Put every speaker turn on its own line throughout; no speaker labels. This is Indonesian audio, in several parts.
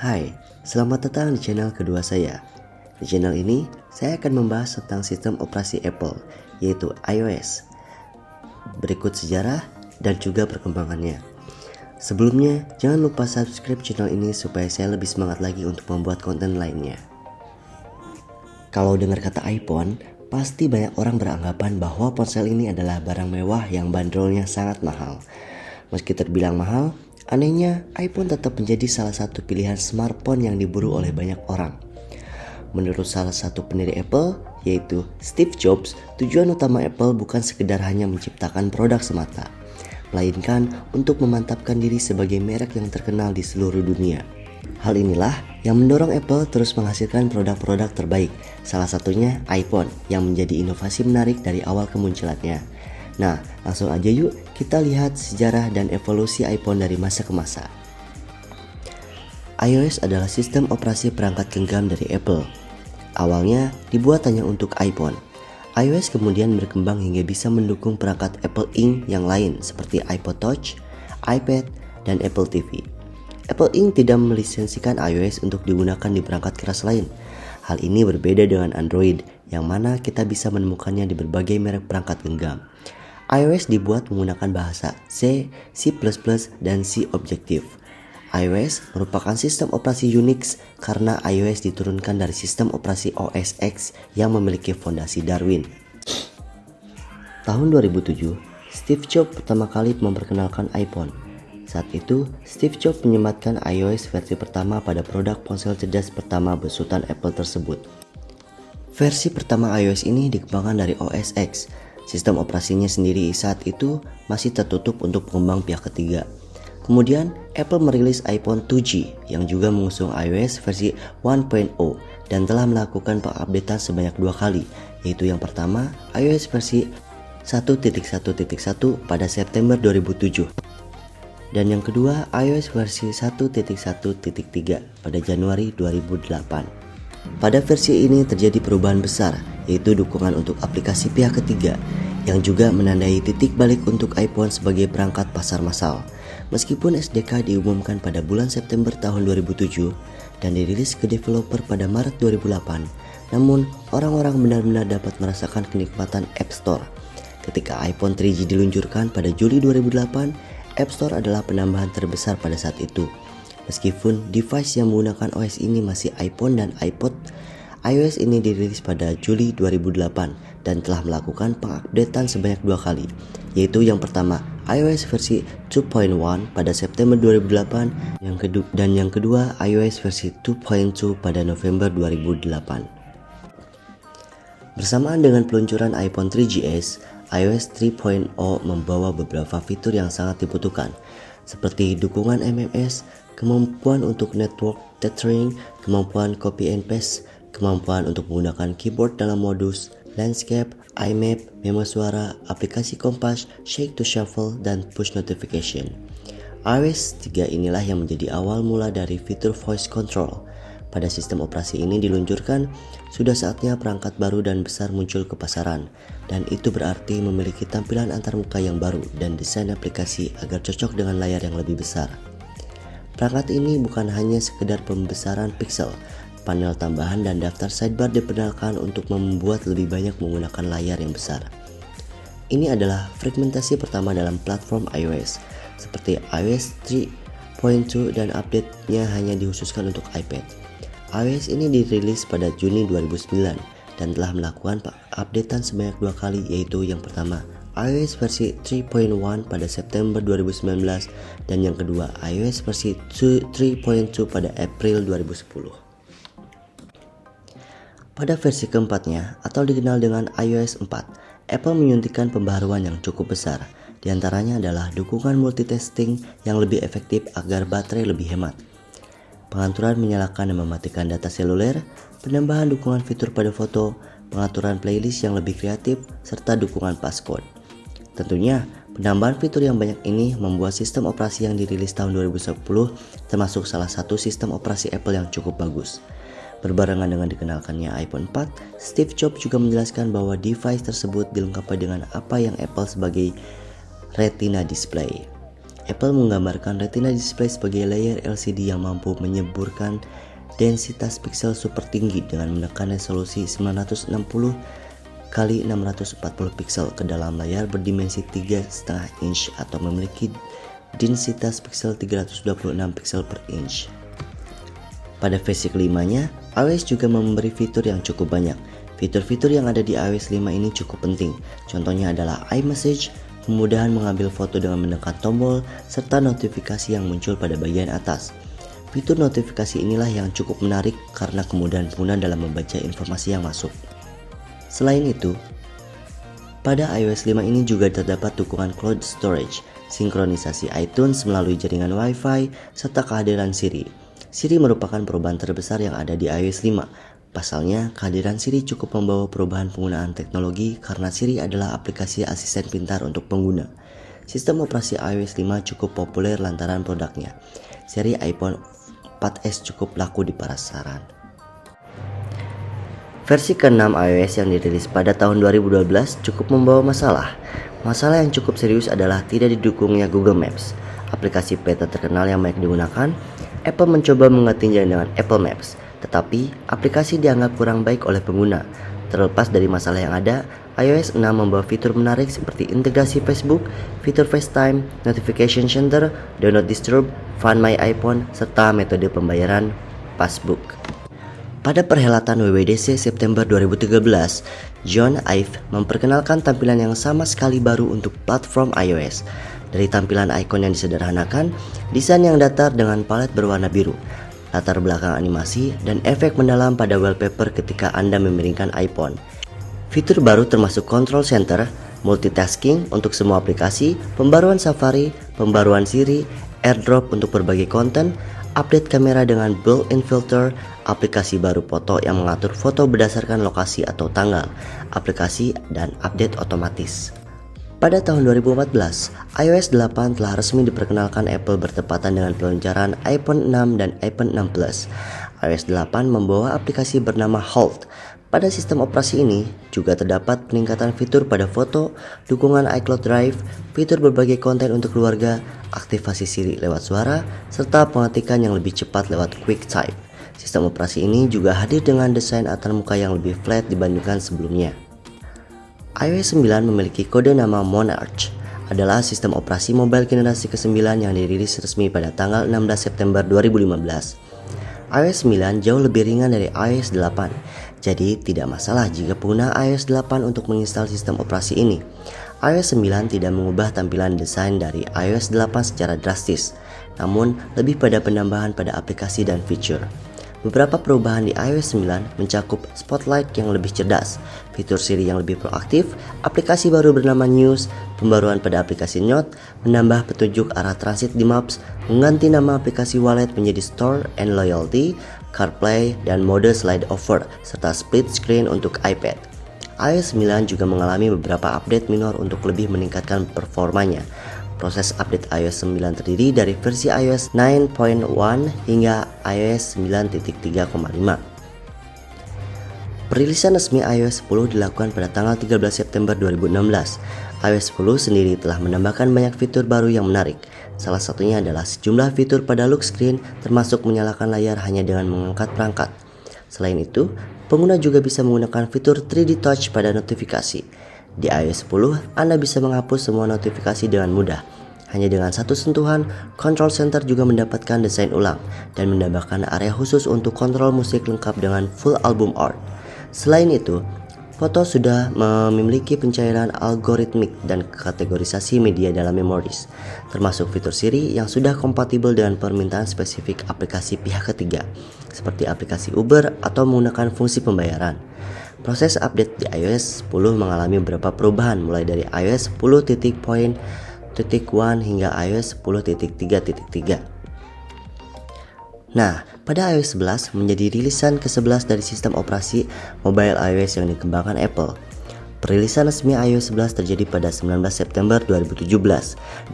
Hai, selamat datang di channel kedua saya. Di channel ini, saya akan membahas tentang sistem operasi Apple, yaitu iOS. Berikut sejarah dan juga perkembangannya. Sebelumnya, jangan lupa subscribe channel ini supaya saya lebih semangat lagi untuk membuat konten lainnya. Kalau dengar kata iPhone, pasti banyak orang beranggapan bahwa ponsel ini adalah barang mewah yang bandrolnya sangat mahal. Meski terbilang mahal, anehnya iPhone tetap menjadi salah satu pilihan smartphone yang diburu oleh banyak orang. Menurut salah satu pendiri Apple, yaitu Steve Jobs, tujuan utama Apple bukan sekedar hanya menciptakan produk semata, melainkan untuk memantapkan diri sebagai merek yang terkenal di seluruh dunia. Hal inilah yang mendorong Apple terus menghasilkan produk-produk terbaik, salah satunya iPhone yang menjadi inovasi menarik dari awal kemunculannya. Nah, langsung aja yuk kita lihat sejarah dan evolusi iPhone dari masa ke masa. iOS adalah sistem operasi perangkat genggam dari Apple. Awalnya dibuat hanya untuk iPhone. iOS kemudian berkembang hingga bisa mendukung perangkat Apple Inc. yang lain seperti iPod Touch, iPad, dan Apple TV. Apple Inc. tidak melisensikan iOS untuk digunakan di perangkat keras lain. Hal ini berbeda dengan Android, yang mana kita bisa menemukannya di berbagai merek perangkat genggam. iOS dibuat menggunakan bahasa C, C++, dan C Objective. iOS merupakan sistem operasi Unix karena iOS diturunkan dari sistem operasi OS X yang memiliki fondasi Darwin. Tahun 2007, Steve Jobs pertama kali memperkenalkan iPhone. Saat itu, Steve Jobs menyematkan iOS versi pertama pada produk ponsel cerdas pertama besutan Apple tersebut. Versi pertama iOS ini dikembangkan dari OS X. Sistem operasinya sendiri saat itu masih tertutup untuk pengembang pihak ketiga. Kemudian, Apple merilis iPhone 2G yang juga mengusung iOS versi 1.0 dan telah melakukan pengupdatean sebanyak 2 kali, yaitu yang pertama iOS versi 1.1.1 pada September 2007 dan yang kedua iOS versi 1.1.3 pada Januari 2008. Pada versi ini terjadi perubahan besar, yaitu dukungan untuk aplikasi pihak ketiga yang juga menandai titik balik untuk iPhone sebagai perangkat pasar massal. Meskipun SDK diumumkan pada bulan September tahun 2007 dan dirilis ke developer pada Maret 2008, namun orang-orang benar-benar dapat merasakan kenikmatan App Store. Ketika iPhone 3G diluncurkan pada Juli 2008, App Store adalah penambahan terbesar pada saat itu. Meskipun device yang menggunakan OS ini masih iPhone dan iPod, iOS ini dirilis pada Juli 2008 dan telah melakukan pengupdatean sebanyak 2 kali, yaitu yang pertama iOS versi 2.1 pada September 2008 dan yang kedua iOS versi 2.2 pada November 2008. Bersamaan dengan peluncuran iPhone 3GS, iOS 3.0 membawa beberapa fitur yang sangat dibutuhkan, seperti dukungan MMS, kemampuan untuk network tethering, kemampuan copy and paste, kemampuan untuk menggunakan keyboard dalam modus landscape, iMap, memo suara, aplikasi kompas, shake to shuffle, dan push notification. iOS 3 inilah yang menjadi awal mula dari fitur voice control. Pada sistem operasi ini diluncurkan, sudah saatnya perangkat baru dan besar muncul ke pasaran, dan itu berarti memiliki tampilan antarmuka yang baru dan desain aplikasi agar cocok dengan layar yang lebih besar. Perangkat ini bukan hanya sekedar pembesaran pixel, panel tambahan dan daftar sidebar diperkenalkan untuk membuat lebih banyak menggunakan layar yang besar. Ini adalah fragmentasi pertama dalam platform iOS, seperti iOS 3.2 dan update-nya hanya dikhususkan untuk iPad. iOS ini dirilis pada Juni 2009 dan telah melakukan updatean sebanyak 2 kali, yaitu yang pertama iOS versi 3.1 pada September 2019 dan yang kedua iOS versi 3.2 pada April 2010. Pada versi keempatnya atau dikenal dengan iOS 4, Apple menyuntikkan pembaharuan yang cukup besar. Di antaranya adalah dukungan multitasking yang lebih efektif agar baterai lebih hemat, pengaturan menyalakan dan mematikan data seluler, penambahan dukungan fitur pada foto, pengaturan playlist yang lebih kreatif, serta dukungan passcode. Tentunya, penambahan fitur yang banyak ini membuat sistem operasi yang dirilis tahun 2010 termasuk salah satu sistem operasi Apple yang cukup bagus. Berbarengan dengan dikenalkannya iPhone 4, Steve Jobs juga menjelaskan bahwa device tersebut dilengkapi dengan apa yang Apple sebagai Retina Display. Apple menggambarkan Retina display sebagai layer LCD yang mampu menyeburkan densitas pixel super tinggi dengan menekan resolusi 960 kali 640 pixel ke dalam layar berdimensi 3,5 inch atau memiliki densitas pixel 326 pixel per inch. Pada versi kelimanya, iOS juga memberi fitur yang cukup banyak. Fitur-fitur yang ada di iOS 5 ini cukup penting. Contohnya adalah iMessage, kemudahan mengambil foto dengan menekan tombol, serta notifikasi yang muncul pada bagian atas. Fitur notifikasi inilah yang cukup menarik karena kemudahan pengguna dalam membaca informasi yang masuk. Selain itu, pada iOS 5 ini juga terdapat dukungan cloud storage, sinkronisasi iTunes melalui jaringan Wi-Fi, serta kehadiran Siri. Siri merupakan perubahan terbesar yang ada di iOS 5. Pasalnya, kehadiran Siri cukup membawa perubahan penggunaan teknologi karena Siri adalah aplikasi asisten pintar untuk pengguna. Sistem operasi iOS 5 cukup populer lantaran produknya. Seri iPhone 4S cukup laku di pasaran. Versi ke-6 iOS yang dirilis pada tahun 2012 cukup membawa masalah. Masalah yang cukup serius adalah tidak didukungnya Google Maps. Aplikasi peta terkenal yang banyak digunakan, Apple mencoba menggantinya dengan Apple Maps, tetapi aplikasi dianggap kurang baik oleh pengguna. Terlepas dari masalah yang ada, iOS 6 membawa fitur menarik seperti integrasi Facebook, fitur FaceTime, Notification Center, Do Not Disturb, Find My iPhone, serta metode pembayaran Passbook. Pada perhelatan WWDC September 2013, John Ive memperkenalkan tampilan yang sama sekali baru untuk platform iOS. Dari tampilan ikon yang disederhanakan, desain yang datar dengan palet berwarna biru, latar belakang animasi, dan efek mendalam pada wallpaper ketika Anda memiringkan iPhone. Fitur baru termasuk Control Center, multitasking untuk semua aplikasi, pembaruan Safari, pembaruan Siri, AirDrop untuk berbagai konten, update kamera dengan built-in filter, aplikasi baru foto yang mengatur foto berdasarkan lokasi atau tanggal, aplikasi, dan update otomatis. Pada tahun 2014, iOS 8 telah resmi diperkenalkan Apple bertepatan dengan peluncuran iPhone 6 dan iPhone 6 Plus. iOS 8 membawa aplikasi bernama Halt. Pada sistem operasi ini juga terdapat peningkatan fitur pada foto, dukungan iCloud Drive, fitur berbagai konten untuk keluarga, aktivasi Siri lewat suara, serta pengetikan yang lebih cepat lewat QuickType. Sistem operasi ini juga hadir dengan desain antarmuka yang lebih flat dibandingkan sebelumnya. iOS 9 memiliki kode nama Monarch, adalah sistem operasi mobile generasi ke-9 yang dirilis resmi pada tanggal 16 September 2015. iOS 9 jauh lebih ringan dari iOS 8, jadi tidak masalah jika pengguna iOS 8 untuk menginstal sistem operasi ini. iOS 9 tidak mengubah tampilan desain dari iOS 8 secara drastis, namun lebih pada penambahan pada aplikasi dan fitur. Beberapa perubahan di iOS 9 mencakup Spotlight yang lebih cerdas, fitur Siri yang lebih proaktif, aplikasi baru bernama News, pembaruan pada aplikasi Note, menambah petunjuk arah transit di Maps, mengganti nama aplikasi Wallet menjadi Store and Loyalty, CarPlay, dan mode slide over, serta split screen untuk iPad. iOS 9 juga mengalami beberapa update minor untuk lebih meningkatkan performanya. Proses update iOS 9 terdiri dari versi iOS 9.1 hingga iOS 9.3.5. Perilisan resmi iOS 10 dilakukan pada tanggal 13 September 2016. iOS 10 sendiri telah menambahkan banyak fitur baru yang menarik. Salah satunya adalah sejumlah fitur pada lock screen, termasuk menyalakan layar hanya dengan mengangkat perangkat. Selain itu, pengguna juga bisa menggunakan fitur 3D Touch pada notifikasi. Di iOS 10, Anda bisa menghapus semua notifikasi dengan mudah. Hanya dengan satu sentuhan, Control Center juga mendapatkan desain ulang dan menambahkan area khusus untuk kontrol musik lengkap dengan full album art. Selain itu, foto sudah memiliki pencairan algoritmik dan kategorisasi media dalam memories, termasuk fitur Siri yang sudah kompatibel dengan permintaan spesifik aplikasi pihak ketiga, seperti aplikasi Uber atau menggunakan fungsi pembayaran. Proses update di iOS 10 mengalami beberapa perubahan mulai dari iOS 10.1 hingga iOS 10.3.3. Nah, pada iOS 11 menjadi rilisan ke-11 dari sistem operasi mobile iOS yang dikembangkan Apple. Perilisan resmi iOS 11 terjadi pada 19 September 2017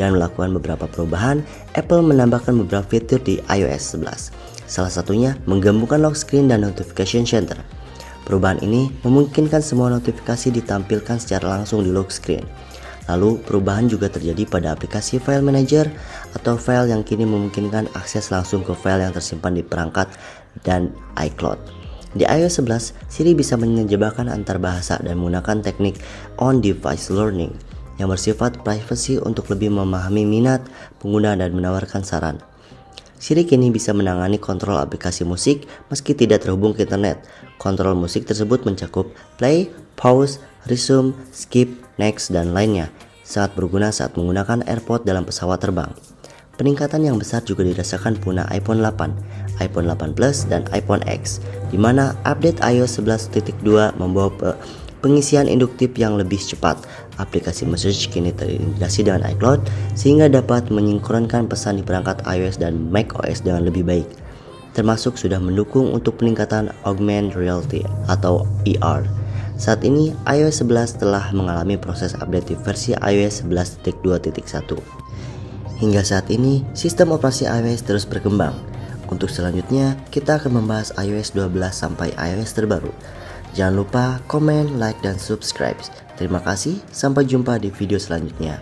dan melakukan beberapa perubahan. Apple menambahkan beberapa fitur di iOS 11. Salah satunya menggabungkan lock screen dan notification center. Perubahan ini memungkinkan semua notifikasi ditampilkan secara langsung di lock screen. Lalu perubahan juga terjadi pada aplikasi File Manager atau file yang kini memungkinkan akses langsung ke file yang tersimpan di perangkat dan iCloud. Di iOS 11, Siri bisa menyejajarkan antar bahasa dan menggunakan teknik on-device learning yang bersifat privasi untuk lebih memahami minat pengguna dan menawarkan saran. Siri kini bisa menangani kontrol aplikasi musik meski tidak terhubung ke internet. Kontrol musik tersebut mencakup play, pause, resume, skip, next, dan lainnya. Sangat berguna saat menggunakan AirPods dalam pesawat terbang. Peningkatan yang besar juga dirasakan pengguna iPhone 8, iPhone 8 Plus, dan iPhone X, di mana update iOS 11.2 membawa pengisian induktif yang lebih cepat. Aplikasi message kini terintegrasi dengan iCloud sehingga dapat menyinkronkan pesan di perangkat iOS dan macOS dengan lebih baik. Termasuk sudah mendukung untuk peningkatan augmented reality atau AR. Saat ini iOS 11 telah mengalami proses update di versi iOS 11.2.1. Hingga saat ini, sistem operasi iOS terus berkembang. Untuk selanjutnya, kita akan membahas iOS 12 sampai iOS terbaru. Jangan lupa komen, like, dan subscribe. Terima kasih, sampai jumpa di video selanjutnya.